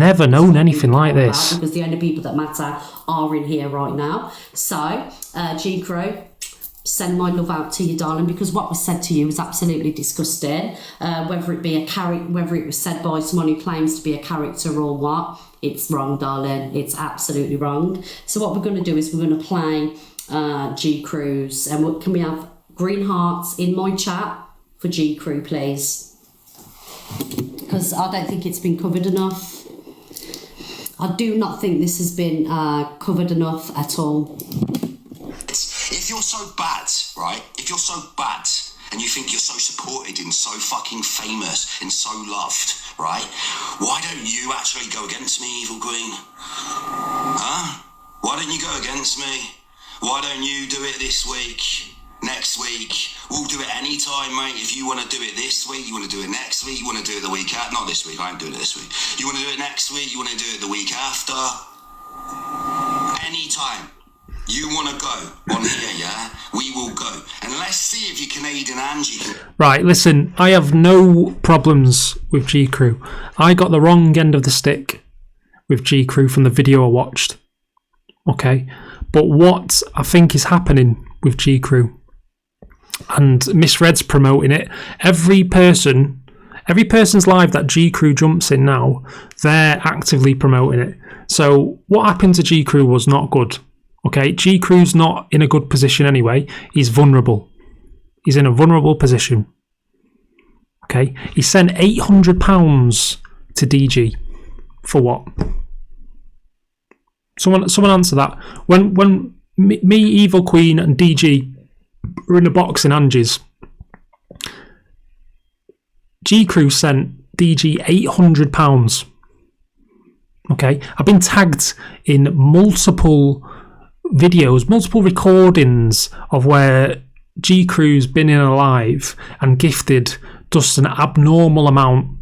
never known anything like this. Because the only people that matter are in here right now. So, G Crew, send my love out to you, darling, because what was said to you was absolutely disgusting. Whether it be a character, whether it was said by someone who claims to be a character or what, it's wrong, darling. It's absolutely wrong. So what we're going to do is we're going to play G Crew's, and can we have green hearts in my chat for G Crew, please? Because I don't think it's been covered enough. I do not think this has been covered enough at all. If you're so bad, right? If you're so bad and you think you're so supported and so fucking famous and so loved, right? Why don't you actually go against me, Evil Queen? Huh? Why don't you go against me? Why don't you do it this week? Next week? We'll do it anytime, mate. If you want to do it this week, you want to do it next week, you want to do it the week after. Not this week, I ain't doing it this week. You want to do it next week, you want to do it the week after. Anytime. You want to go on here, yeah? We will go. And let's see if you Canadian Angie can... Right, listen, I have no problems with G Crew. I got the wrong end of the stick with G Crew from the video I watched. Okay? But what I think is happening with G Crew, and Miss Red's promoting it, every person's live that G Crew jumps in now, they're actively promoting it. So what happened to G Crew was not good. Okay, G Crew's not in a good position anyway. He's vulnerable. He's in a vulnerable position. Okay, he sent £800 to DG for what? Someone answer that. When me, Evil Queen, and DG were in a box in Angie's, G Crew sent DG £800. Okay, I've been tagged in multiple videos, multiple recordings of where G Crew's been in a live and gifted just an abnormal amount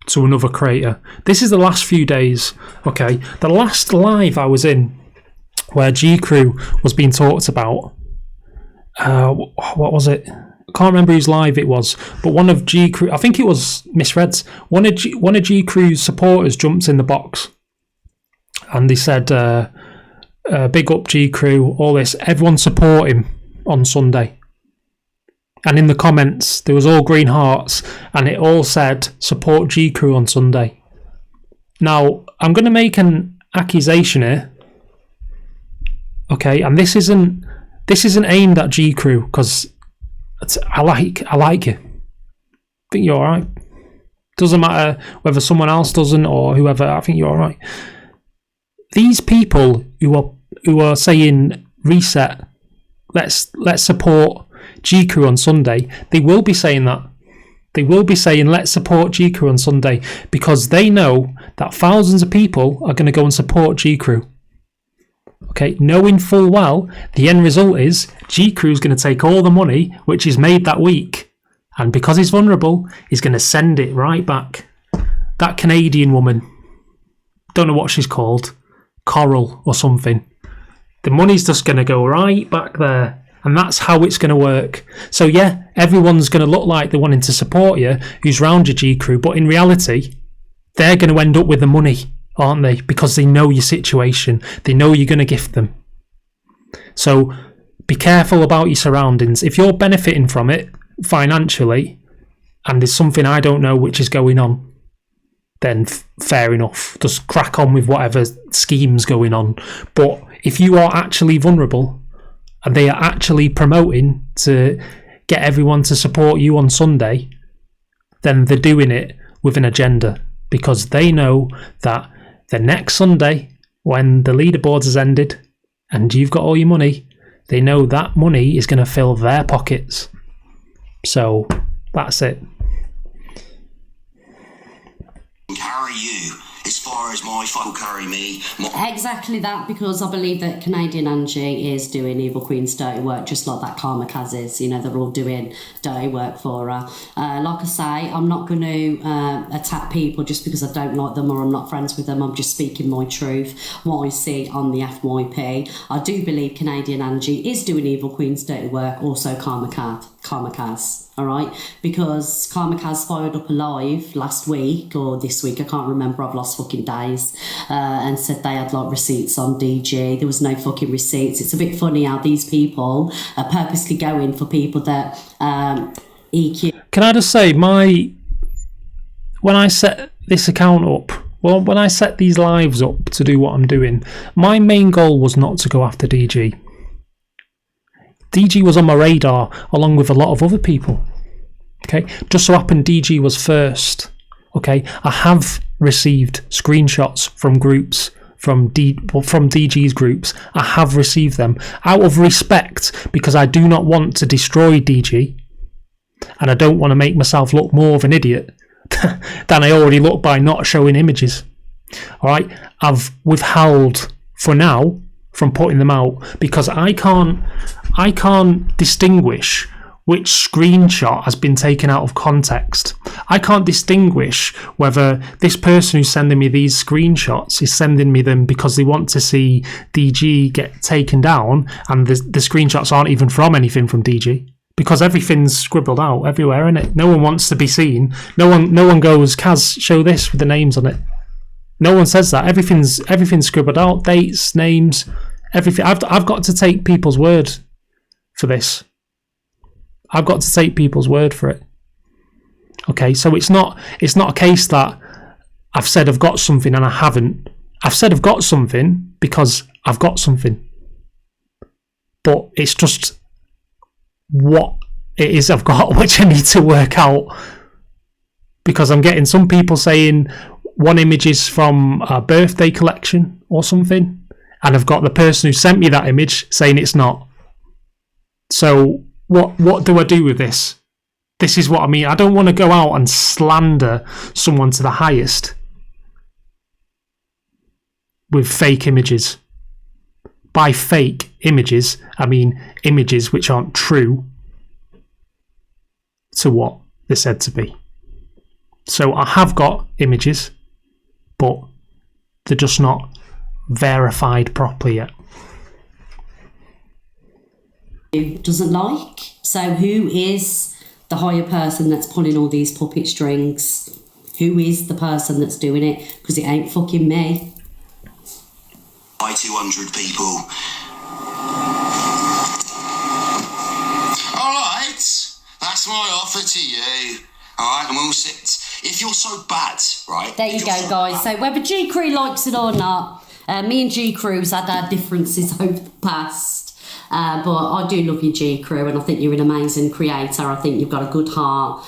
to another creator. This is the last few days. Okay, the last live I was in where G Crew was being talked about, what was it? I can't remember whose live it was, but one of G Crew, I think it was Miss Red's, one of G Crew's supporters jumped in the box and they said, big up G Crew, all this, everyone support him on Sunday. And in the comments there was all green hearts and it all said support G Crew on Sunday. Now I'm going to make an accusation here, okay, and this isn't aimed at G Crew, because I like you, I think you're alright. Doesn't matter whether someone else doesn't or whoever, I think you're alright. These people who are saying reset, let's support G Crew on Sunday, they will be saying that. They will be saying let's support G Crew on Sunday because they know that thousands of people are going to go and support G Crew. Okay, knowing full well the end result is G Crew's going to take all the money which is made that week, and because he's vulnerable, he's going to send it right back. That Canadian woman, don't know what she's called, Coral or something, the money's just going to go right back there, and that's how it's going to work. So yeah, everyone's going to look like they're wanting to support you who's round your G Crew, but in reality they're going to end up with the money, aren't they? Because they know your situation, they know you're going to gift them. So be careful about your surroundings. If you're benefiting from it financially and there's something I don't know which is going on, then fair enough, just crack on with whatever scheme's going on. But if you are actually vulnerable and they are actually promoting to get everyone to support you on Sunday, then they're doing it with an agenda, because they know that the next Sunday, when the leaderboards has ended and you've got all your money, they know that money is going to fill their pockets. So that's it. Carry you as far as my fuck will carry me. Exactly that, because I believe that Canadian Angie is doing Evil Queen's dirty work, just like that Karma Kaz is. You know, they're all doing dirty work for her. Like I say, I'm not going to attack people just because I don't like them or I'm not friends with them. I'm just speaking my truth, what I see on the FYP. I do believe Canadian Angie is doing Evil Queen's dirty work, also Karma Kaz. all right? Because Karma Kaz fired up a live last week or this week, I can't remember, I've lost fucking days, and said they had like receipts on DG. There was no fucking receipts. It's a bit funny how these people are purposely going for people that EQ. Can I just say, when I set this account up, well, when I set these lives up to do what I'm doing, my main goal was not to go after DG. DG was on my radar along with a lot of other people. Okay, just so happened DG was first. Okay, I have received screenshots from groups, from DG's groups. I have received them out of respect, because I do not want to destroy DG, and I don't want to make myself look more of an idiot than I already look by not showing images. All right, I've withheld for now from putting them out because I can't distinguish which screenshot has been taken out of context. I can't distinguish whether this person who's sending me these screenshots is sending me them because they want to see DG get taken down, and the screenshots aren't even from anything from DG. Because everything's scribbled out everywhere, isn't it? No one wants to be seen. No one goes, Kaz, show this with the names on it. No one says that. Everything's scribbled out, dates, names, everything. I've got to take people's word for this. I've got to take people's word for it. Okay, so it's not a case that I've said I've got something and I haven't. I've said I've got something because I've got something. But it's just what it is I've got, which I need to work out, because I'm getting some people saying one image is from a birthday collection or something, and I've got the person who sent me that image saying it's not. So what do I do with this? This is what I mean. I don't want to go out and slander someone to the highest with fake images. By fake images, I mean images which aren't true to what they're said to be. So I have got images, but they're just not verified properly yet. Doesn't like. So who is the higher person that's pulling all these puppet strings? Who is the person that's doing it? Because it ain't fucking me. By 200 people. Alright, that's my offer to you. Alright, and we'll sit. If you're so bad, right? There you go, guys. So whether G Crew likes it or not, me and G Crew's had our differences over the past. But I do love you, G Crew, and I think you're an amazing creator. I think you've got a good heart.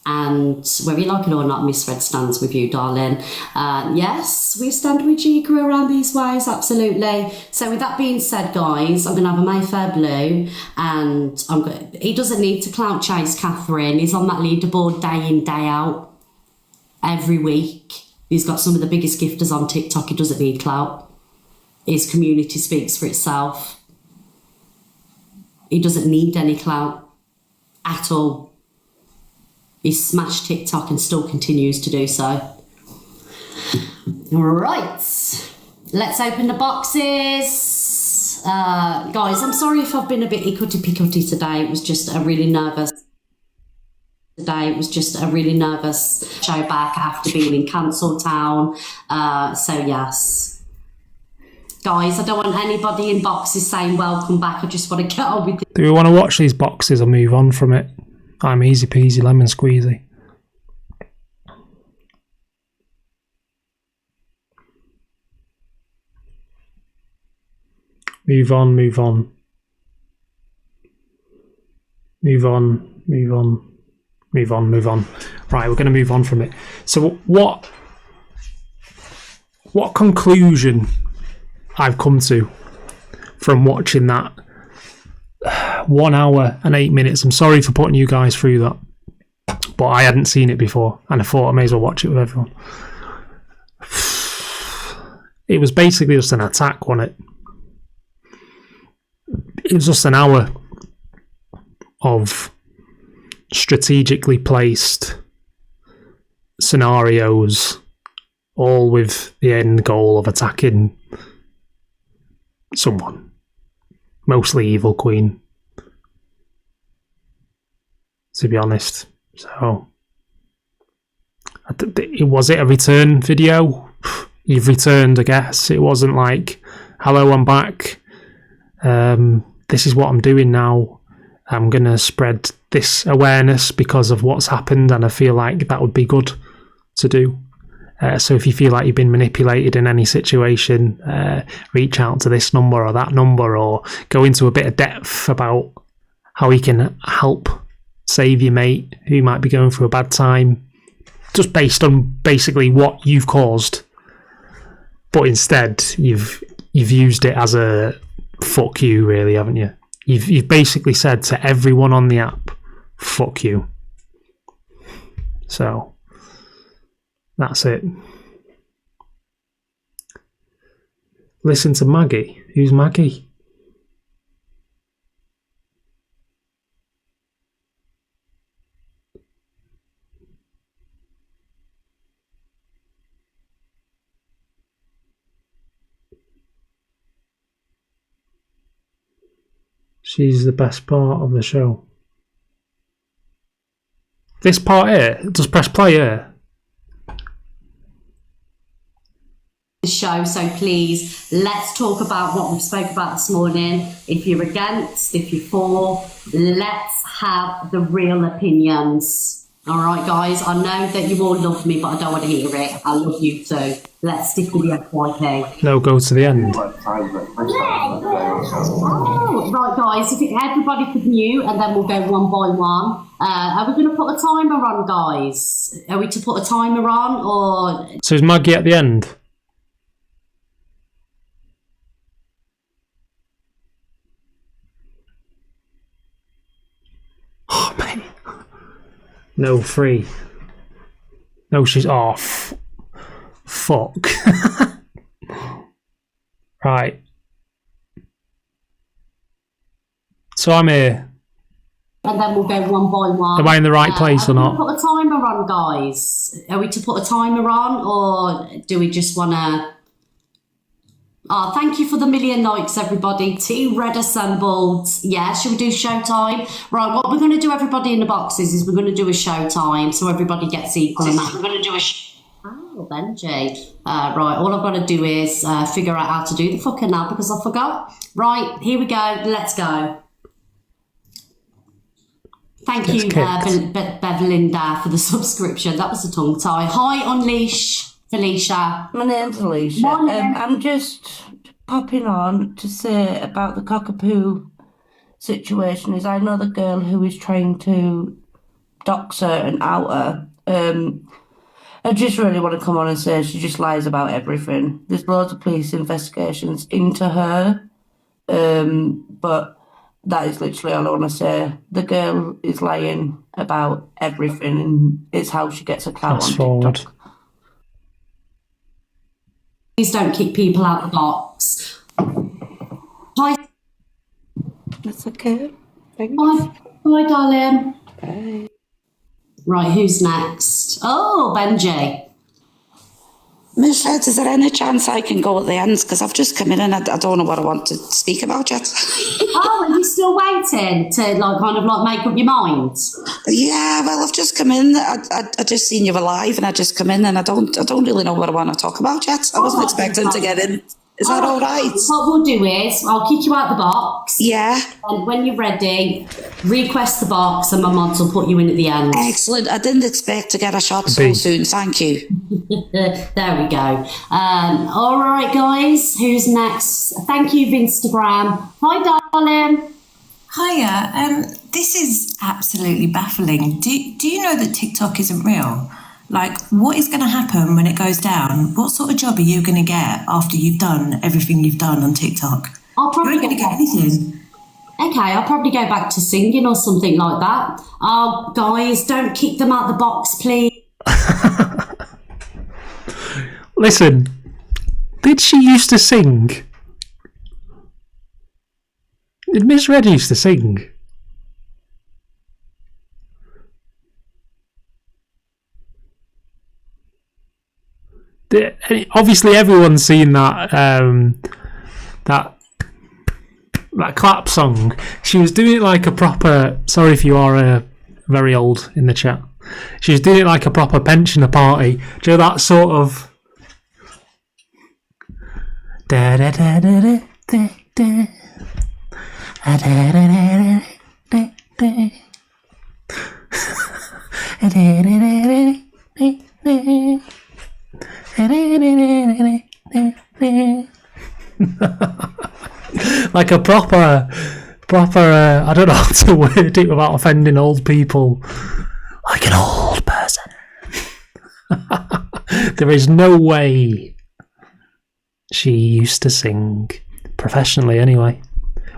And whether you like it or not, Miss Red stands with you, darling. Yes, we stand with G Crew around these ways, absolutely. So with that being said, guys, I'm going to have a Mayfair Blue, and he doesn't need to clout chase Catherine. He's on that leaderboard day in, day out, every week. He's got some of the biggest gifters on TikTok. He doesn't need clout. His community speaks for itself. He doesn't need any clout at all. He smashed TikTok and still continues to do so. Right, let's open the boxes. Guys, I'm sorry if I've been a bit hickutty-picutty today. It was just a really nervous show back after being in Cancel Town. So yes. Guys, I don't want anybody in boxes saying welcome back. I just want to get on with it. Do we want to watch these boxes or move on from it? I'm easy peasy lemon squeezy. Move on, move on. Move on, move on. Move on, move on. Right, we're going to move on from it. So what conclusion I've come to from watching that 1 hour and 8 minutes. I'm sorry for putting you guys through that, but I hadn't seen it before and I thought I may as well watch it with everyone. It was basically just an attack, wasn't it? It was just an hour of strategically placed scenarios, all with the end goal of attacking someone, mostly Evil Queen. to be honest. So, was it a return video? You've returned, I guess. It wasn't like, hello, I'm back. This is what I'm doing now. I'm going to spread this awareness because of what's happened, and I feel like that would be good to do. So if you feel like you've been manipulated in any situation, reach out to this number or that number, or go into a bit of depth about how he can help save your mate who might be going through a bad time, just based on basically what you've caused. But instead, you've used it as a fuck you, really, haven't you? You've basically said to everyone on the app, fuck you. So that's it. Listen to Maggie. Who's Maggie? She's the best part of the show. This part here, just press play here. The show, so please let's talk about what we spoke about this morning. If you're against, if you're for, let's have the real opinions. All right, guys, I know that you all love me, but I don't want to hear it. I love you too. Let's stick with the FYP. No, go to the end. Oh, right, guys, if everybody could mute, and then we'll go one by one. Are we going to put a timer on, guys? Are we to put a timer on, or... So is Maggie at the end? Oh, mate. No, free. No, she's off. Fuck. Right. So I'm here. And then we'll go one by one. Am I in the right place or not? Are we to put a timer on, guys? Are we to put a timer on, or do we just want to... Oh, thank you for the 1,000,000 likes, everybody. Team Red assembled. Yeah, should we do showtime? Right, what we're going to do, everybody in the boxes, is we're going to do a showtime so everybody gets equal amount. We're going to do a... Oh, Benji. Right, all I've got to do is figure out how to do the fucker now because I forgot. Right, here we go. Let's go. Thank you, Bevelinda, for the subscription. That was a tongue tie. Hi, Unleash. Felicia. My name's Alicia. I'm just popping on to say about the cockapoo situation is I know the girl who is trying to dox her and out her. I just really want to come on and say she just lies about everything. There's loads of police investigations into her, but that is literally all I want to say. The girl is lying about everything, and it's how she gets a clout on TikTok. Please don't kick people out of the box. Hi. That's okay. Thanks. Bye, darling. Bye. Right, who's next? Oh, Benji. Miss Red, is there any chance I can go at the end? Because I've just come in and I don't know what I want to speak about yet. Oh, are you still waiting to make up your mind? Yeah, well, I've just come in. I just seen you were live, and I just come in, and I don't really know what I want to talk about yet. I wasn't expecting to get in. Is that all right? What we'll do is I'll kick you out the box. Yeah. And when you're ready, request the box, and my mods will put you in at the end. Excellent. I didn't expect to get a shot so soon. Thank you. There we go. All right, guys. Who's next? Thank you, Instagram. Hi, darling. Hiya. This is absolutely baffling. Do you know that TikTok isn't real? Like, what is going to happen when it goes down? What sort of job are you going to get after you've done everything you've done on TikTok? I'll probably You're not going to get anything. Okay, I'll probably go back to singing or something like that. Oh, guys, don't kick them out the box, please. Listen, did she used to sing? Did Miss Red used to sing? Obviously, everyone's seen that that clap song. She was doing it like a proper. Sorry if you are a very old in the chat. She's doing it like a proper pensioner party. Do you know that sort of... Da da da da da da da. Da da da da da da. Like a proper I don't know how to word it without offending old people. Like an old person. There is no way she used to sing professionally anyway.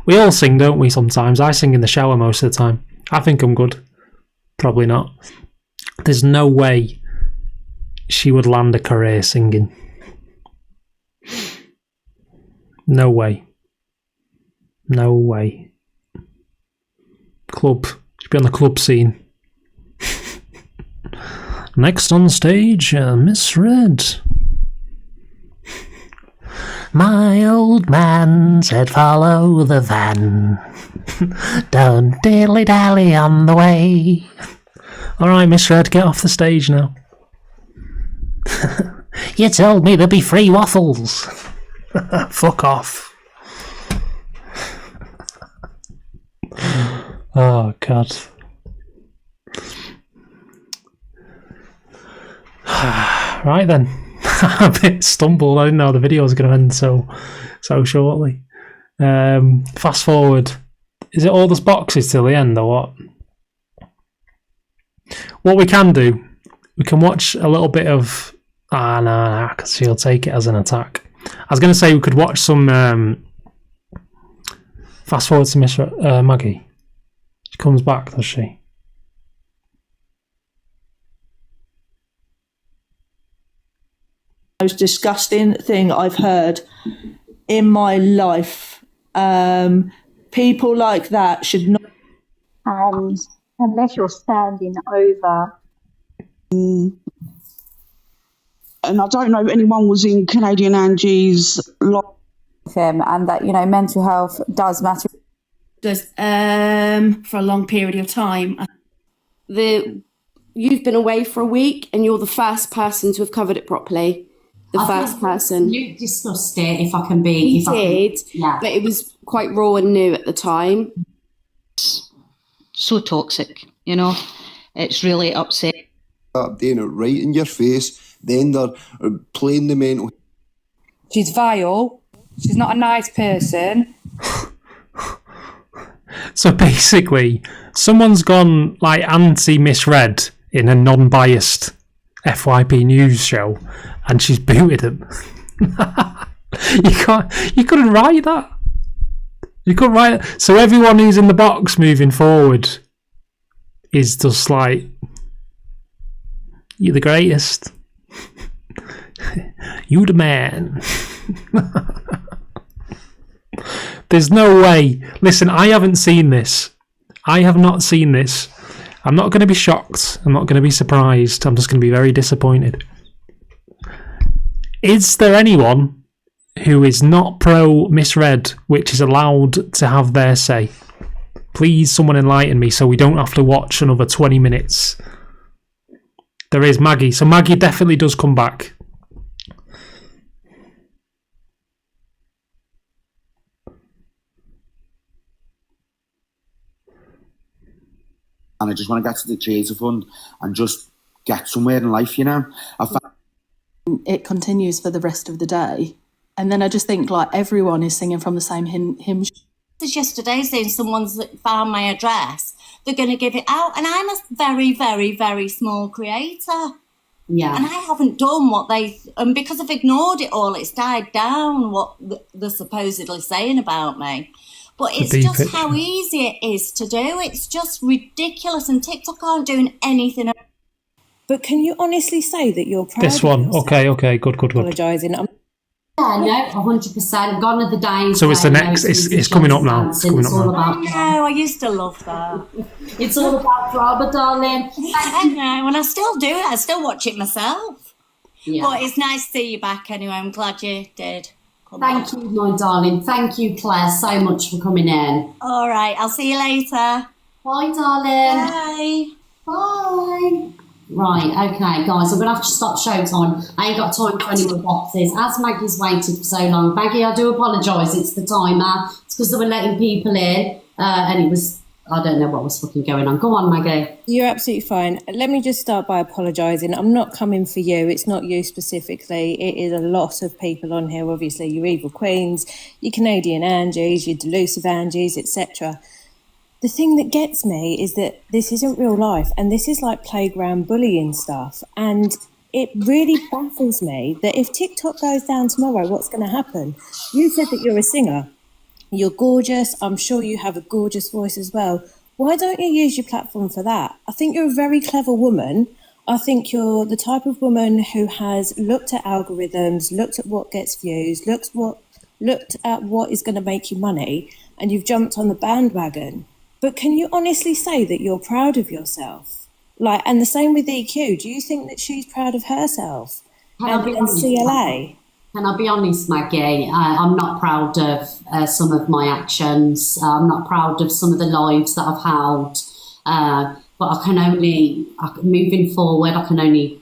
We all sing, don't we, sometimes? I sing in the shower most of the time. I think I'm good. Probably not. There's no way she would land a career singing. No way. No way. Club. She'd be on the club scene. Next on stage, Miss Red. My old man said follow the van. Don't dilly-dally on the way. Alright, Miss Red, get off the stage now. You told me there'd be free waffles. Fuck off. Oh, God. Right then. I'm a bit stumbled. I didn't know the video was going to end so shortly. Fast forward. Is it all those boxes till the end or what? What we can do, we can watch a little bit of... no, because she'll take it as an attack. I was going to say we could watch some... fast forward to Miss Maggie. She comes back, does she? Most disgusting thing I've heard in my life. People like that should not. And unless you're standing over. And I don't know if anyone was in Canadian Angie's life. Him, and that, you know, mental health does matter. Does for a long period of time. You've been away for a week, and you're the first person to have covered it properly. The first person. Luke discussed it, if I can be... He did, yeah. But it was quite raw and new at the time. So toxic, you know. It's really upsetting. Doing it right in your face, then they're playing the mental... She's vile. She's not a nice person. So basically, someone's gone like anti-misread in a non-biased FYP news show, and she's booted him. You couldn't write that. You couldn't write it. So everyone who's in the box moving forward is just like, you're the greatest. You the man. There's no way. Listen, I haven't seen this. I have not seen this. I'm not going to be shocked. I'm not going to be surprised. I'm just going to be very disappointed. Is there anyone who is not pro-misread which is allowed to have their say? Please, someone enlighten me so we don't have to watch another 20 minutes. There is Maggie. So Maggie definitely does come back. And I just want to get to the Creator Fund and just get somewhere in life, you know. It continues for the rest of the day. And then I just think, like, everyone is singing from the same hymn. Just yesterday saying someone's found my address, they're going to give it out. And I'm a very, very, very small creator. Yeah. And I haven't done what and because I've ignored it all, it's died down what they're supposedly saying about me. But it's just how easy it is to do. It's just ridiculous, and TikTok aren't doing anything. But can you honestly say that you're proud This one. Okay, good. Apologising. Yeah, no, 100%. Gone are the days. So it's the next. It's coming up now. It's coming up now. No, I used to love that. It's all about drama, darling. I know, and I still do it. I still watch it myself. Yeah. But it's nice to see you back anyway. I'm glad you did. Thank you, my darling. Thank you, Claire, so much for coming in. All right, I'll see you later. Bye, darling. Bye. Bye. Right, okay, guys, I'm going to have to stop showtime. I ain't got time for any more boxes. As Maggie's waited for so long, Maggie, I do apologise, it's the timer. It's because they were letting people in, and it was, I don't know what was fucking going on. Go on, Maggie. You're absolutely fine. Let me just start by apologising. I'm not coming for you. It's not you specifically. It is a lot of people on here, obviously. Your Evil Queens, your Canadian Angies, your Delusive Angies, etc. The thing that gets me is that this isn't real life, and this is like playground bullying stuff. And it really baffles me that if TikTok goes down tomorrow, what's going to happen? You said that you're a singer. You're gorgeous. I'm sure you have a gorgeous voice as well. Why don't you use your platform for that? I think you're a very clever woman. I think you're the type of woman who has looked at algorithms, looked at what gets views, looked at what is going to make you money, and you've jumped on the bandwagon. But can you honestly say that you're proud of yourself? And the same with EQ. Do you think that she's proud of herself? And CLA? Can I be honest, Maggie? I'm not proud of some of my actions. I'm not proud of some of the lives that I've held. But moving forward, I can only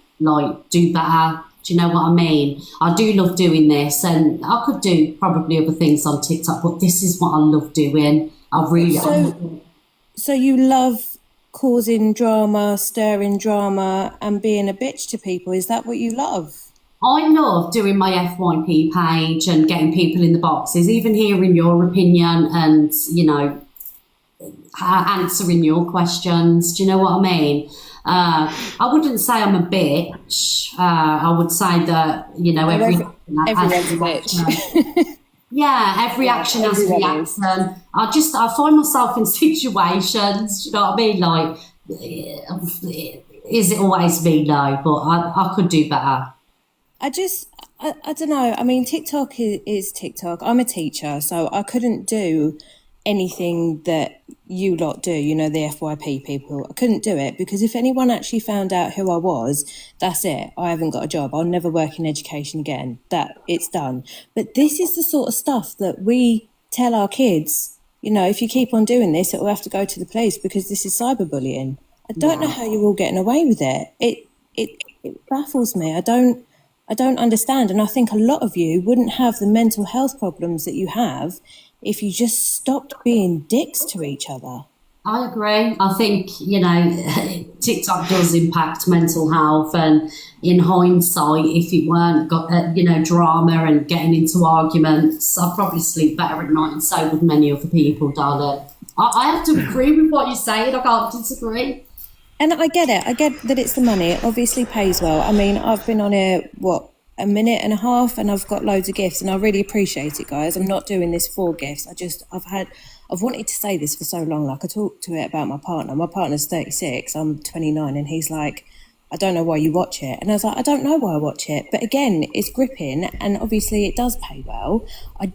do better. Do you know what I mean? I do love doing this, and I could do probably other things on TikTok, but this is what I love doing. So you love causing drama, stirring drama, and being a bitch to people. Is that what you love? I love doing my FYP page and getting people in the boxes, even hearing your opinion and, answering your questions. Do you know what I mean? I wouldn't say I'm a bitch. I would say that, everyone's a bitch. Yeah, every action has a reaction. I find myself in situations, you know what I mean? Like, is it always me? No, but I could do better. I don't know. I mean, TikTok is TikTok. I'm a teacher, so I couldn't do anything that you lot do, the FYP people. I couldn't do it because if anyone actually found out who I was, that's it. I haven't got a job. I'll never work in education again. It's done. But this is the sort of stuff that we tell our kids, if you keep on doing this, it will have to go to the police because this is cyberbullying. I don't know how you're all getting away with it. It baffles me. I don't understand. And I think a lot of you wouldn't have the mental health problems that you have if you just stopped being dicks to each other. I agree. I think, TikTok does impact mental health, and in hindsight, if it weren't got, drama and getting into arguments, I'd probably sleep better at night, and so would many other people, darling. I have to agree with what you're saying. I can't disagree. And I get it. I get that it's the money. It obviously pays well. I mean, I've been on here, a minute and a half, and I've got loads of gifts, and I really appreciate it, guys. I'm not doing this for gifts. I've wanted to say this for so long. Like, I talked to it about my partner. My partner's 36, I'm 29, and he's like, I don't know why you watch it. And I was like, I don't know why I watch it. But again, it's gripping, and obviously it does pay well. I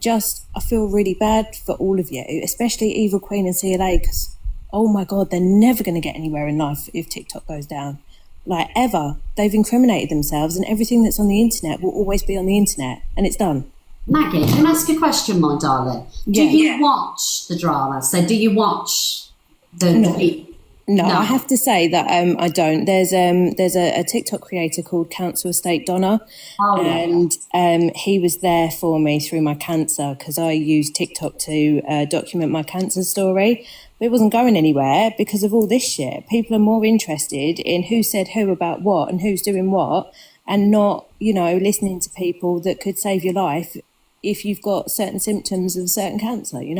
feel really bad for all of you, especially Evil Queen and CLA, because, oh my God, they're never going to get anywhere in life if TikTok goes down. Like, ever. They've incriminated themselves, and everything that's on the internet will always be on the internet, and it's done. Maggie, can I ask a question, my darling? Do you watch the drama? So do you watch the... No, I have to say that I don't. There's a TikTok creator called Council Estate Donna, and he was there for me through my cancer because I used TikTok to document my cancer story. But it wasn't going anywhere because of all this shit. People are more interested in who said who about what and who's doing what, and not, listening to people that could save your life if you've got certain symptoms of certain cancer, Yeah,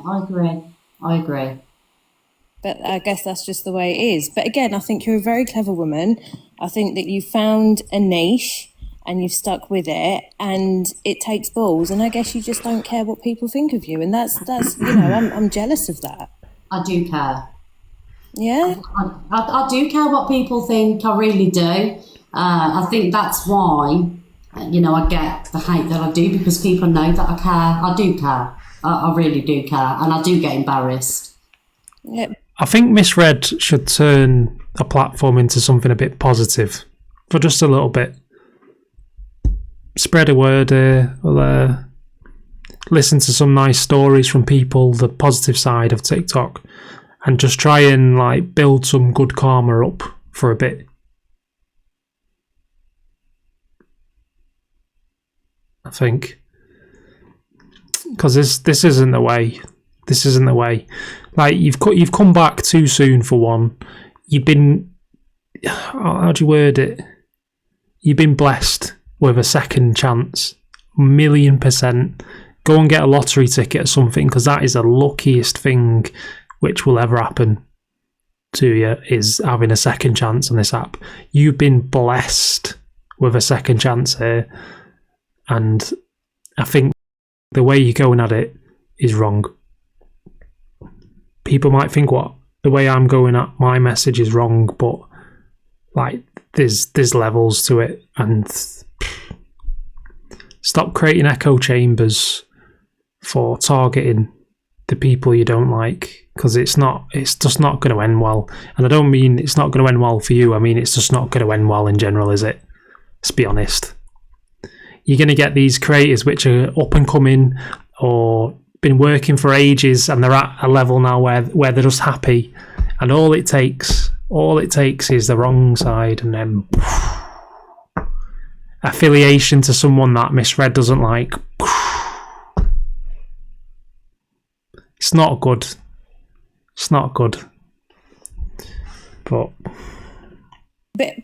I agree. But I guess that's just the way it is. But again, I think you're a very clever woman. I think that you found a niche and you've stuck with it, and it takes balls. And I guess you just don't care what people think of you. And that's I'm jealous of that. I do care. Yeah? I do care what people think. I really do. I think that's why, I get the hate that I do, because people know that I care. I do care. I really do care. And I do get embarrassed. Yeah. I think Miss Red should turn a platform into something a bit positive for just a little bit. Spread a word here or there. Listen to some nice stories from people, the positive side of TikTok, and just try and like build some good karma up for a bit. I think, because this isn't the way. This isn't the way. Like you've come back too soon for one. You've been, how do you word it? You've been blessed with a second chance, 1,000,000%. Go and get a lottery ticket or something, because that is the luckiest thing which will ever happen to you, is having a second chance on this app. You've been blessed with a second chance here, and I think the way you're going at it is wrong. People might think the way I'm going at my message is wrong, but like there's levels to it, and stop creating echo chambers for targeting the people you don't like, because it's just not going to end well. And I don't mean it's not going to end well for you, I mean it's just not going to end well in general, is it? Let's be honest. You're going to get these creators which are up and coming or been working for ages, and they're at a level now where they're just happy, and all it takes is the wrong side, and then affiliation to someone that Misread doesn't like. It's not good. It's not good. But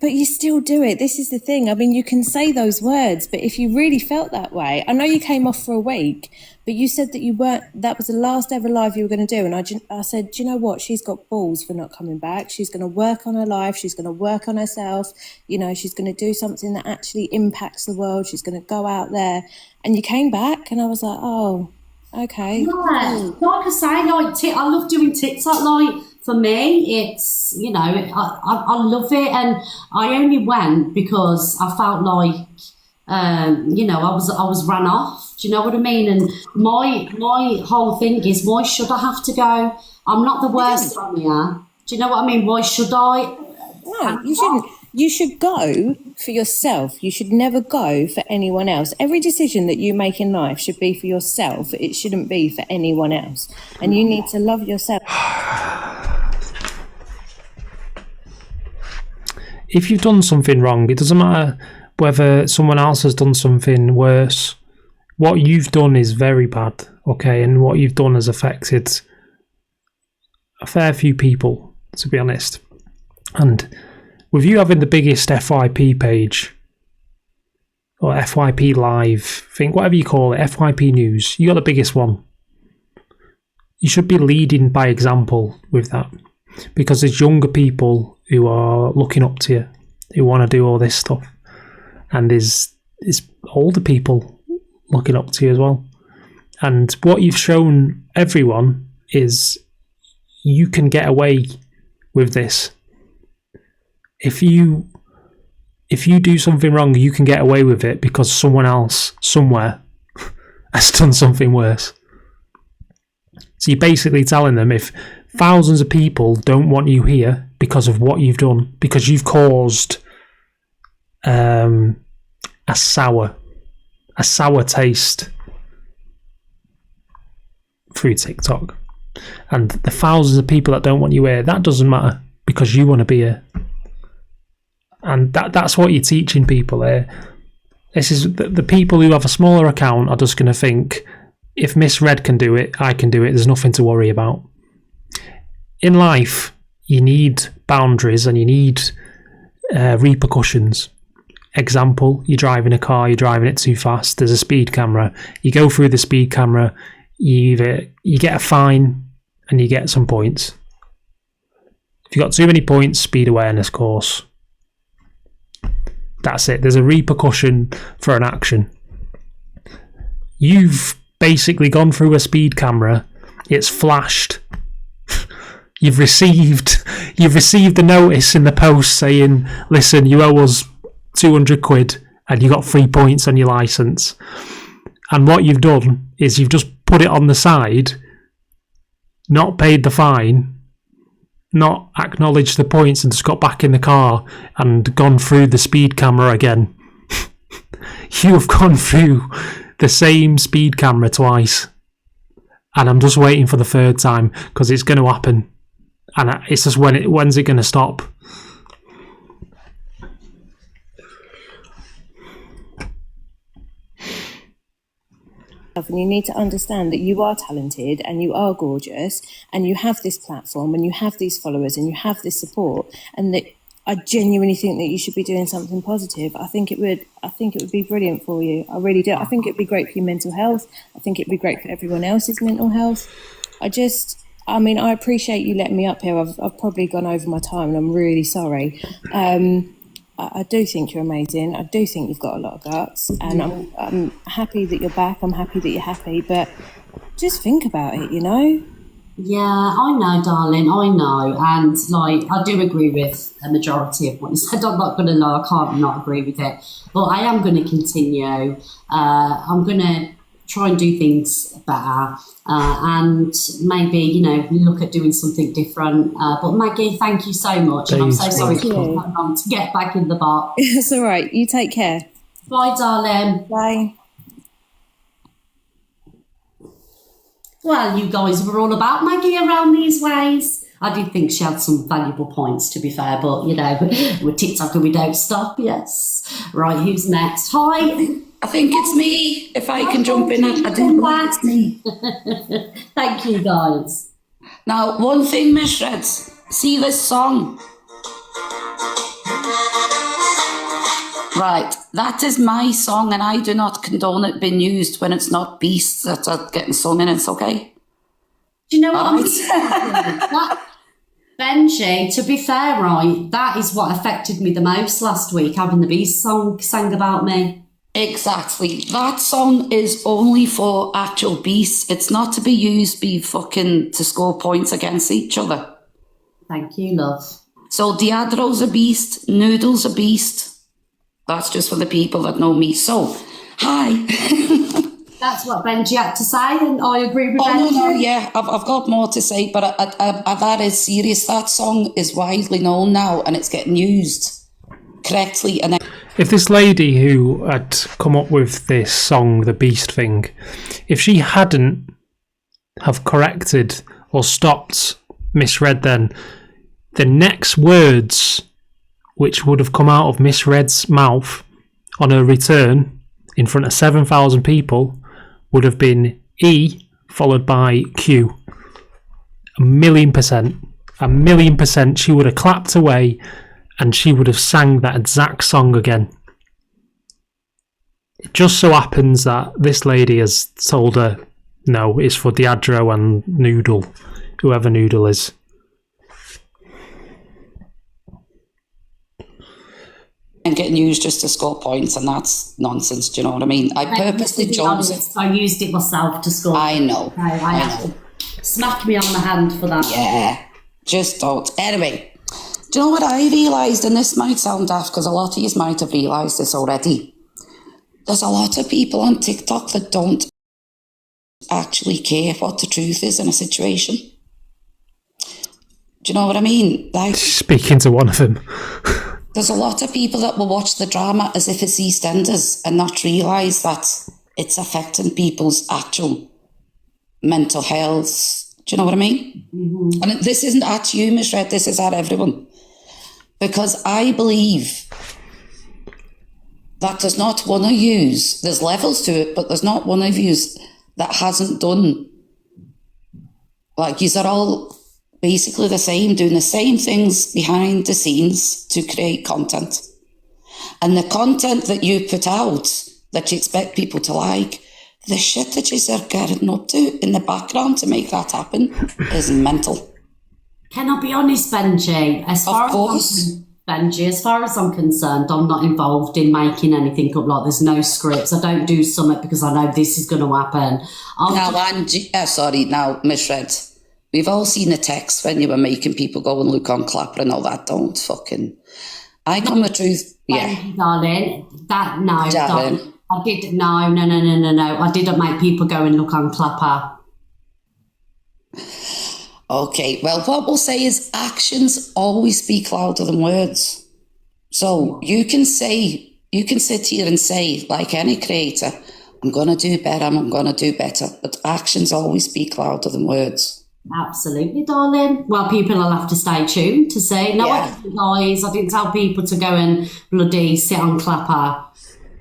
you still do it. This is the thing. I mean, you can say those words, but if you really felt that way, I know you came off for a week, but you said that that was the last ever live you were going to do. And I said, do you know what? She's got balls for not coming back. She's going to work on her life. She's going to work on herself. You know, she's going to do something that actually impacts the world. She's going to go out there. And you came back, and I was like, oh, okay. Yeah, like I say, like I love doing TikTok. Like for me, it's, you know, I love it, and I only went because I felt like, you know, I was run off. Do you know what I mean? And my whole thing is, why should I have to go? I'm not the worst from here. Do you know what I mean? Why should I? No, you shouldn't. You should go for yourself. You should never go for anyone else. Every decision that you make in life should be for yourself. It shouldn't be for anyone else. And you need to love yourself. If you've done something wrong, it doesn't matter whether someone else has done something worse. What you've done is very bad, okay? And what you've done has affected a fair few people, to be honest. And with you having the biggest FYP page, or FYP live, think whatever you call it, FYP news, you got the biggest one. You should be leading by example with that, because there's younger people who are looking up to you, who want to do all this stuff, and there's older people looking up to you as well. And what you've shown everyone is you can get away with this. If you do something wrong, you can get away with it because someone else somewhere has done something worse. So you're basically telling them, if thousands of people don't want you here because of what you've done, because you've caused a sour taste through TikTok, and the thousands of people that don't want you here, that doesn't matter because you want to be here. And that's what you're teaching people here. This is the people who have a smaller account are just going to think, if Misread can do it, I can do it. There's nothing to worry about. In life, you need boundaries and you need repercussions. Example, you're driving a car, you're driving it too fast, there's a speed camera. You go through the speed camera, you get a fine and you get some points. If you've got too many points, speed awareness course. That's it. There's a repercussion for an action. You've basically gone through a speed camera, it's flashed. You've received the notice in the post saying, listen, you owe us 200 quid and you got 3 points on your licence. And what you've done is you've just put it on the side, not paid the fine, not acknowledged the points, and just got back in the car and gone through the speed camera again. You've gone through the same speed camera twice. And I'm just waiting for the third time, because it's going to happen. And it's just when's it going to stop? And you need to understand that you are talented and you are gorgeous and you have this platform and you have these followers and you have this support, and that I genuinely think that you should be doing something positive. I think it would be brilliant for you. I really do. I think it'd be great for your mental health. I think it'd be great for everyone else's mental health. I appreciate you letting me up here. I've probably gone over my time and I'm really sorry. I do think you're amazing. I do think you've got a lot of guts, and I'm happy that you're back. I'm happy that you're happy, but just think about it, you know? Yeah, I know, darling, I know. And, I do agree with a majority of what you said. I'm not going to lie, I can't not agree with it. But I am going to continue. I'm going to try and do things better and maybe, look at doing something different. But Maggie, thank you so much. And I'm so sorry to get back in the box. It's all right. You take care. Bye, darling. Bye. Well, you guys were all about Maggie around these ways. I did think she had some valuable points, to be fair, but, we're TikTok and we don't stop, yes. Right, who's next? Hi. I think it's me. If I can jump in, I do believe it's me. Thank you, guys. Now, one thing, Miss Reds, see this song? Right, that is my song, and I do not condone it being used when it's not beasts that are getting sung in it, okay? Do you know what I'm saying? Benji, to be fair, right, that is what affected me the most last week, having the Beast song sang about me. Exactly. That song is only for actual beasts. It's not to be used to score points against each other. Thank you, love. So Diadro's a beast, Noodle's a beast. That's just for the people that know me. So, hi. That's what Benji had to say, and I agree with Benji. No, yeah, I've got more to say, but that is serious. That song is widely known now, and it's getting used correctly. And if this lady who had come up with this song, the Beast thing, if she hadn't have corrected or stopped Miss Red, then the next words which would have come out of Miss Red's mouth on her return in front of 7,000 people would have been E followed by Q. 1,000,000%. 1,000,000%. She would have clapped away and she would have sang that exact song again. It just so happens that this lady has told her, no, it's for Diadro and Noodle, whoever Noodle is. And getting used just to score points, and that's nonsense, do you know what I mean? I purposely chose it. I used it myself to score. I know. I know. Smack me on the hand for that. Yeah, just don't. Anyway, do you know what I realised, and this might sound daft because a lot of you might have realised this already. There's a lot of people on TikTok that don't actually care what the truth is in a situation. Do you know what I mean? Like, speaking to one of them. There's a lot of people that will watch the drama as if it's EastEnders and not realise that it's affecting people's actual mental health. Do you know what I mean? Mm-hmm. And this isn't at you, Miss Red, this is at everyone. Because I believe that there's not one of yous, there's levels to it, but there's not one of yous that hasn't done, like, yous are all basically the same, doing the same things behind the scenes to create content. And the content that you put out, that you expect people to like, the shit that you are getting up to in the background to make that happen is mental. Can I be honest, Benji? As far as I'm concerned, I'm not involved in making anything up. Like, there's no scripts. I don't do something because I know this is going to happen. Now, Miss Red, we've all seen the text when you were making people go and look on Clapper and all that. Don't fucking... I come the truth. Yeah. Darling. Darling. I did... No. I didn't make people go and look on Clapper. Okay, well, what we'll say is actions always speak louder than words. So you can sit here and say, like any creator, I'm going to do better, I'm going to do better. But actions always speak louder than words. Absolutely, darling. Well, people will have to stay tuned to see. No, I didn't tell people to go and bloody sit on Clapper.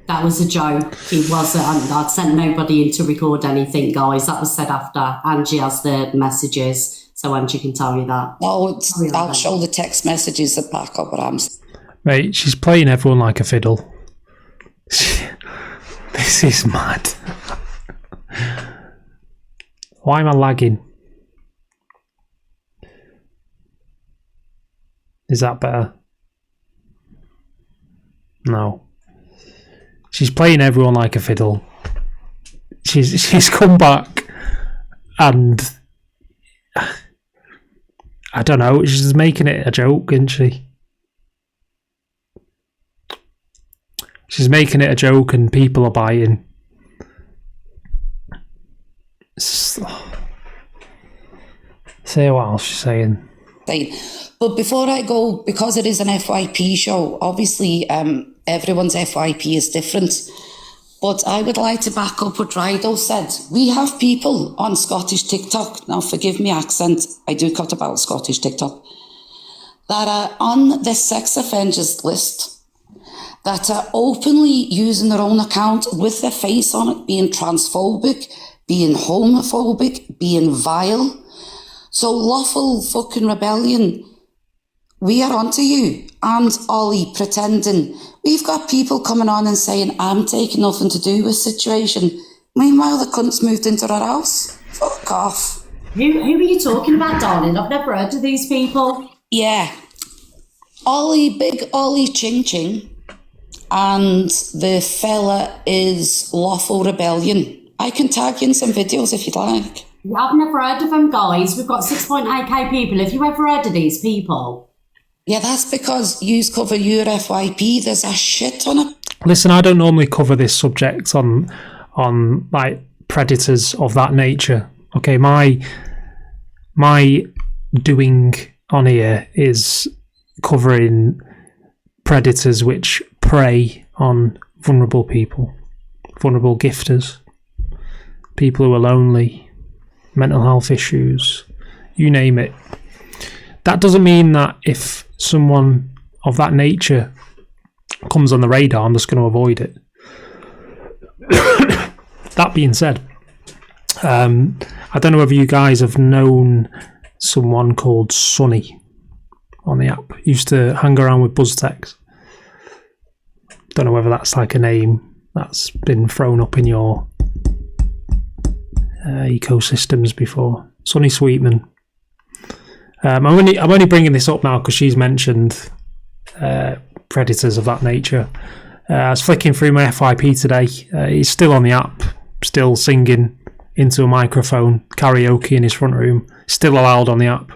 That was a joke. It wasn't. I'd sent nobody in to record anything, guys. That was said after. Angie has the messages, so Angie can tell you that. I'll show the text messages that back up what I'm saying. Mate, she's playing everyone like a fiddle. This is mad. Why am I lagging? Is that better? No. She's playing everyone like a fiddle. She's come back and I don't know, she's making it a joke, isn't she? She's making it a joke and people are biting. Say what else she's saying. But before I go, because it is an FYP show, obviously everyone's FYP is different. But I would like to back up what Rido said. We have people on Scottish TikTok, now forgive me accent, I do cut about Scottish TikTok, that are on the sex offenders list, that are openly using their own account with their face on it, being transphobic, being homophobic, being vile. So lawful fucking rebellion, we are onto you. And Ollie pretending. We've got people coming on and saying, I'm taking nothing to do with situation. Meanwhile, the cunt's moved into our house. Fuck off. Who are you talking about, darling? I've never heard of these people. Yeah. Big Ollie Ching Ching. And the fella is Lawful Rebellion. I can tag you in some videos if you'd like. Yeah, I've never heard of them, guys. We've got 6.8k people. Have you ever heard of these people? Yeah, that's because you cover your FYP. There's a shit on it. Listen, I don't normally cover this subject on like predators of that nature. Okay, my doing on here is covering predators which prey on vulnerable people, vulnerable gifters, people who are lonely, mental health issues, you name it. That doesn't mean that if someone of that nature comes on the radar, I'm just going to avoid it. That being said, I don't know whether you guys have known someone called Sonny on the app. Used to hang around with BuzzTex. Don't know whether that's like a name that's been thrown up in your ecosystems before. Sonny Sweetman. I'm only bringing this up now because she's mentioned predators of that nature. I was flicking through my FYP today. He's still on the app, still singing into a microphone, karaoke in his front room, still allowed on the app,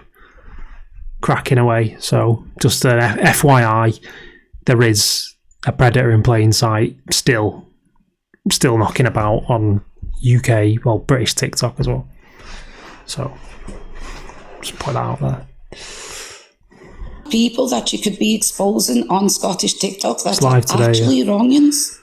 cracking away. So just FYI, there is a predator in plain sight, still knocking about on UK, well, British TikTok as well. So just put that out there. People that you could be exposing on Scottish TikTok that are today, actually wrongins.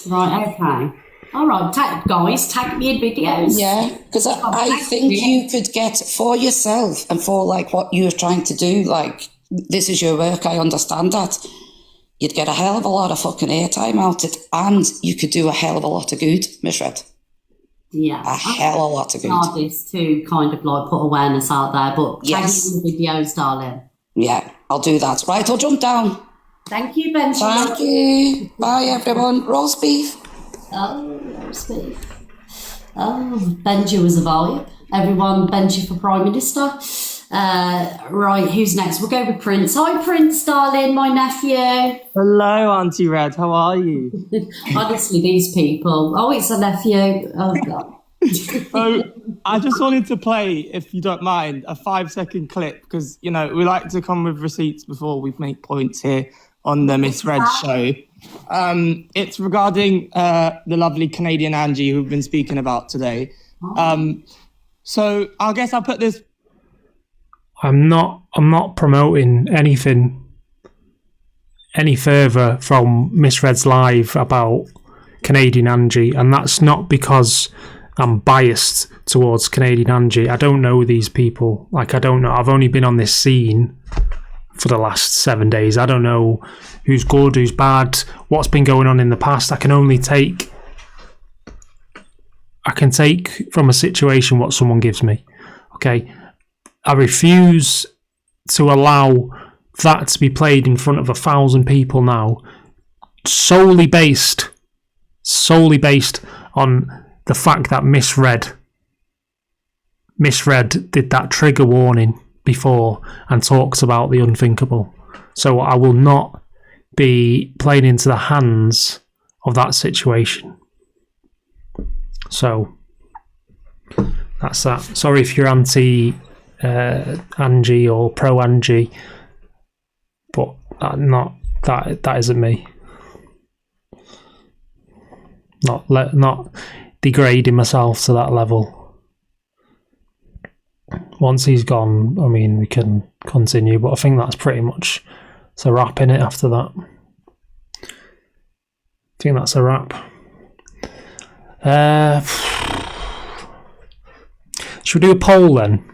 Right, okay. All right, guys, tag me in videos. Yeah, because I think you could get for yourself and for like what you're trying to do, like this is your work, I understand that. You'd get a hell of a lot of fucking airtime out it, and you could do a hell of a lot of good, Miss Red. Yeah. A hell of a lot of good. Artists to kind of like put awareness out there, but yes, tag me in the videos, darling. Yeah, I'll do that. Right, I'll jump down. Thank you, Benji. Thank you. Bye, everyone. Roast beef. Oh, roast beef. Oh, Benji was a vibe. Everyone, Benji for Prime Minister. Right, who's next? We'll go with Prince. Hi, Prince, darling, my nephew. Hello, Auntie Red. How are you? Honestly, these people. Oh, it's a nephew. Oh, God. So I just wanted to play, if you don't mind, a 5-second clip because, you know, we like to come with receipts before we make points here on the Miss Red show. It's regarding the lovely Canadian Angie who we've been speaking about today. So I guess I'll put this. I'm not promoting anything any further from Miss Red's live about Canadian Angie, and that's not because I'm biased towards Canadian Angie. I don't know these people. Like, I don't know. I've only been on this scene for the last 7 days. I don't know who's good, who's bad, what's been going on in the past. I can take from a situation what someone gives me. Okay? I refuse to allow that to be played in front of 1,000 people now, solely based on the fact that Misread did that trigger warning before and talked about the unthinkable. So I will not be playing into the hands of that situation. So that's that. Sorry if you're anti Angie or pro Angie, but that isn't me. Not degrading myself to that level. Once he's gone, I mean, we can continue, but I think that's pretty much it's a wrap in it after that. I think that's a wrap. Should we do a poll then?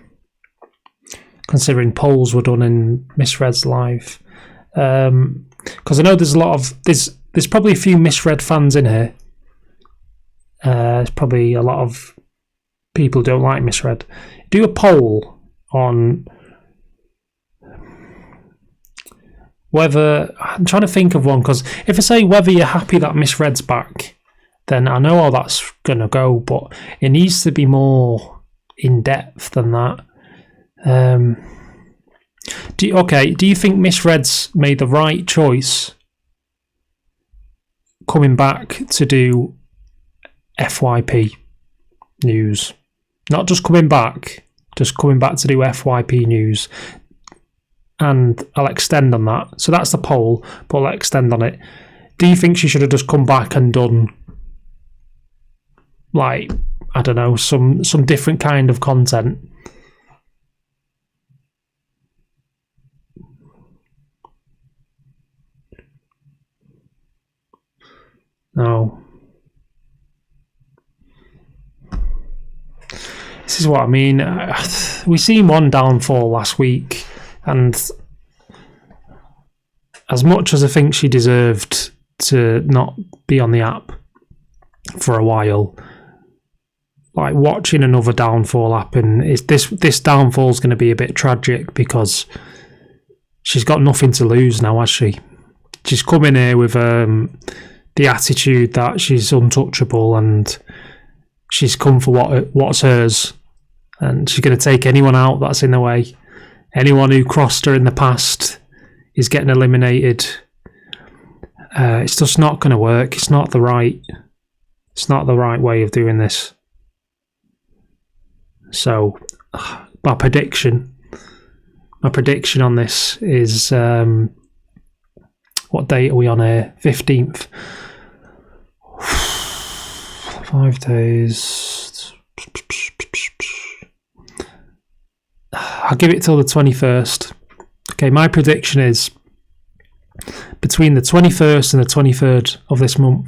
Considering polls were done in Misread's live. Because I know there's there's probably a few Misread fans in here. There's probably a lot of people who don't like Misread. Do a poll on whether... I'm trying to think of one, because if I say whether you're happy that Misread's back, then I know how that's going to go, but it needs to be more in-depth than that. Do you think Misread's made the right choice coming back to do FYP news? Not just coming back to do FYP news. And I'll extend on that. So that's the poll, but I'll extend on it. Do you think she should have just come back and done, like, I don't know, some different kind of content? No. This is what I mean. We seen one downfall last week, and as much as I think she deserved to not be on the app for a while, like, watching another downfall happen, this downfall is going to be a bit tragic, because she's got nothing to lose now, has she? She's come in here with the attitude that she's untouchable and she's come for what's hers, and she's going to take anyone out that's in the way. Anyone who crossed her in the past is getting eliminated. It's just not going to work. It's not the right way of doing this. So my prediction on this is, what date are we on here? 15th. 5 days. I'll give it till the 21st. Okay, my prediction is between the 21st and the 23rd of this month,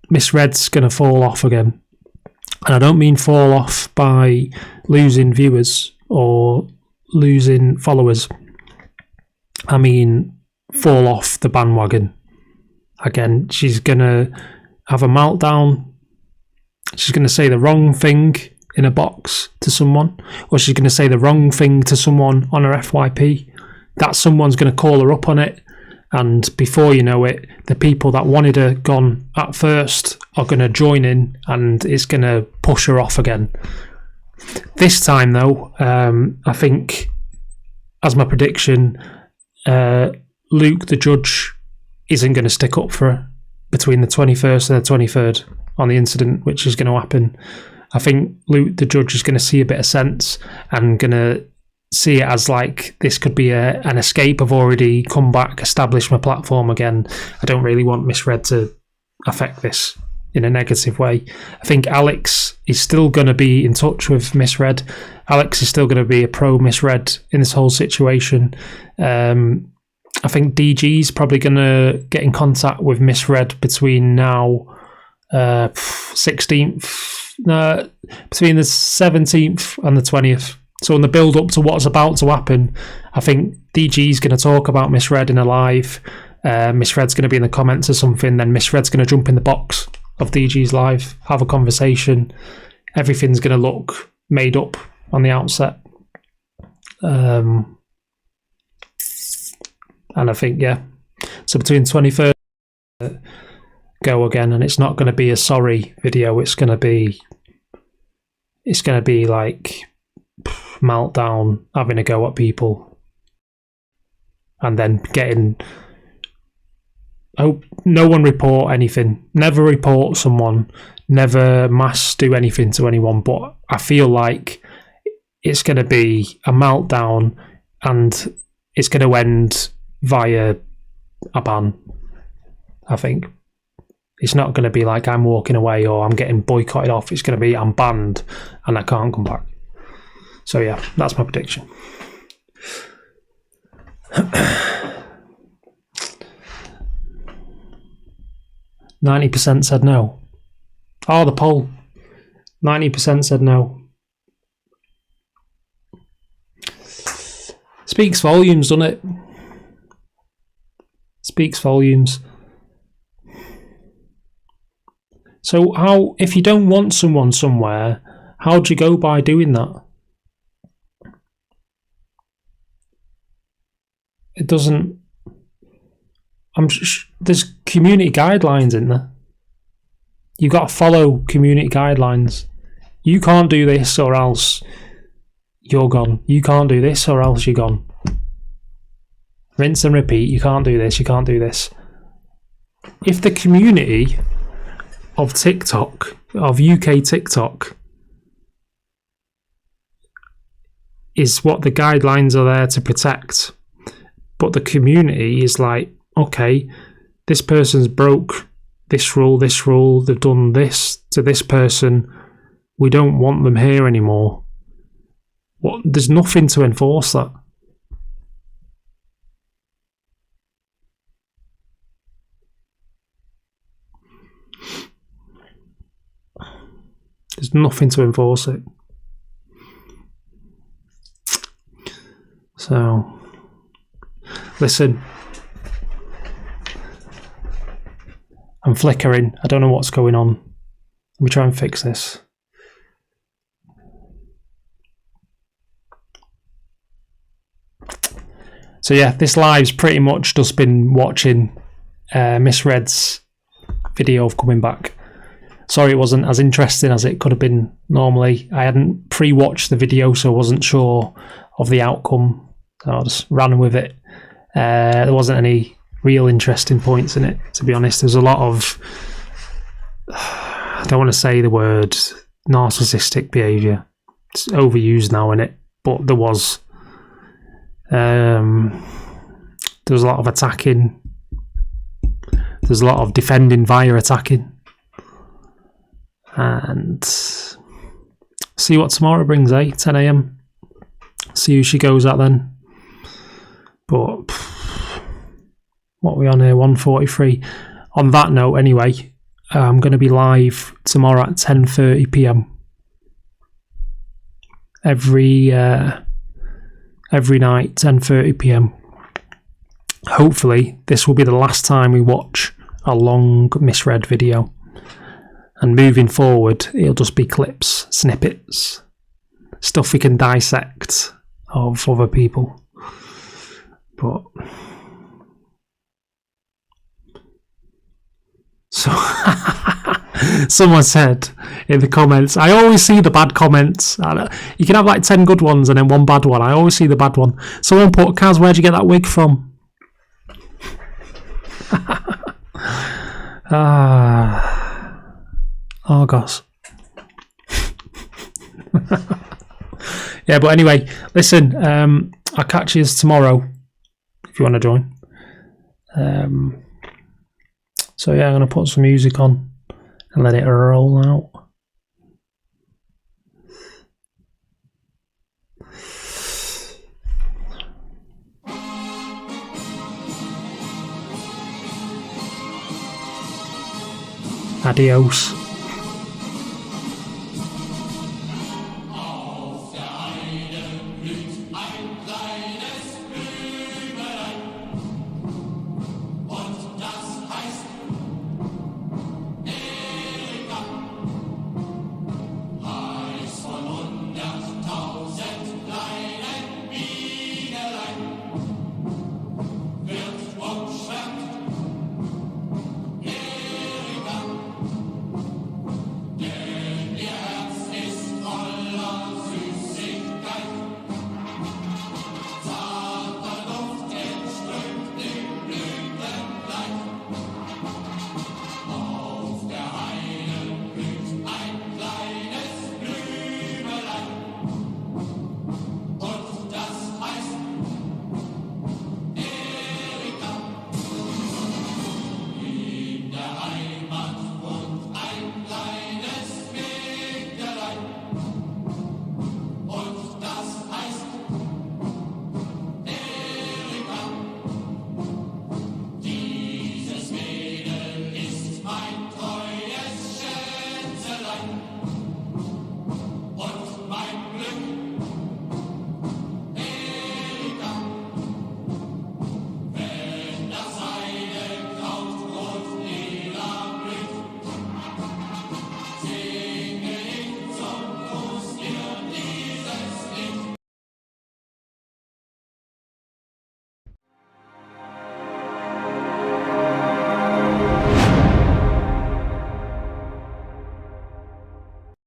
Misread's going to fall off again. And I don't mean fall off by losing viewers or losing followers. I mean fall off the bandwagon. Again, she's going to have a meltdown. She's going to say the wrong thing in a box to someone, or she's going to say the wrong thing to someone on her FYP. That someone's going to call her up on it, and before you know it, the people that wanted her gone at first are going to join in, and it's going to push her off again. This time, though, I think, as my prediction, Luke the judge isn't going to stick up for her between the 21st and the 23rd on the incident, which is going to happen. I think Luke the judge is going to see a bit of sense and going to see it as like this could be an escape. I've already come back, established my platform again. I don't really want Misread to affect this in a negative way. I think Alex is still going to be in touch with Misread. Alex is still going to be a pro Misread in this whole situation. I think DG's probably going to get in contact with Misread between now 16th, between the 17th and the 20th. So in the build up to what's about to happen, I think DG's going to talk about Miss Red in a live. Miss Red's going to be in the comments or something. Then Miss Red's going to jump in the box of DG's live, have a conversation. Everything's going to look made up on the outset. And I think, yeah. So between 21st, go again, and it's not going to be a sorry video. It's going to be like meltdown, having a go at people, and then getting. Oh, no one report anything. Never report someone. Never mass do anything to anyone. But I feel like it's going to be a meltdown, and it's going to end via a ban. I think it's not going to be like I'm walking away or I'm getting boycotted off. It's going to be I'm banned and I can't come back. So yeah, that's my prediction. 90% said no. Oh, the poll. 90% said no. Speaks volumes, doesn't it? Speaks volumes. So how, if you don't want someone somewhere, how do you go by doing that? It doesn't. There's community guidelines in there. You've got to follow community guidelines. You can't do this or else you're gone. You can't do this or else you're gone. Rinse and repeat. You can't do this. You can't do this. If the community of TikTok, of UK TikTok, is what the guidelines are there to protect, but the community is like, okay, this person's broke this rule, they've done this to this person, we don't want them here anymore. What? There's nothing to enforce that. There's nothing to enforce it. So, listen. I'm flickering. I don't know what's going on. Let me try and fix this. So yeah, this live's pretty much just been watching Miss Red's video of coming back. Sorry it wasn't as interesting as it could have been normally. I hadn't pre-watched the video, so I wasn't sure of the outcome. So I just ran with it. There wasn't any real interesting points in it, to be honest. There's a lot of, I don't want to say the word narcissistic behaviour. It's overused now, innit? But there was a lot of attacking. There's a lot of defending via attacking. And see what tomorrow brings, 10 a.m. See who she goes at then. But what are we on here? 1:43. On that note, anyway, I'm going to be live tomorrow at 10:30 p.m. Every night, 10:30 p.m. Hopefully, this will be the last time we watch a long Miss Red video. And moving forward, it'll just be clips, snippets, stuff we can dissect of other people. But so someone said in the comments, I always see the bad comments. You can have like 10 good ones and then one bad one. I always see the bad one. Someone put, Kaz, where'd you get that wig from? Argos. Yeah, but anyway, listen, I'll catch you tomorrow if you want to join. So yeah, I'm going to put some music on and let it roll out. I Adios.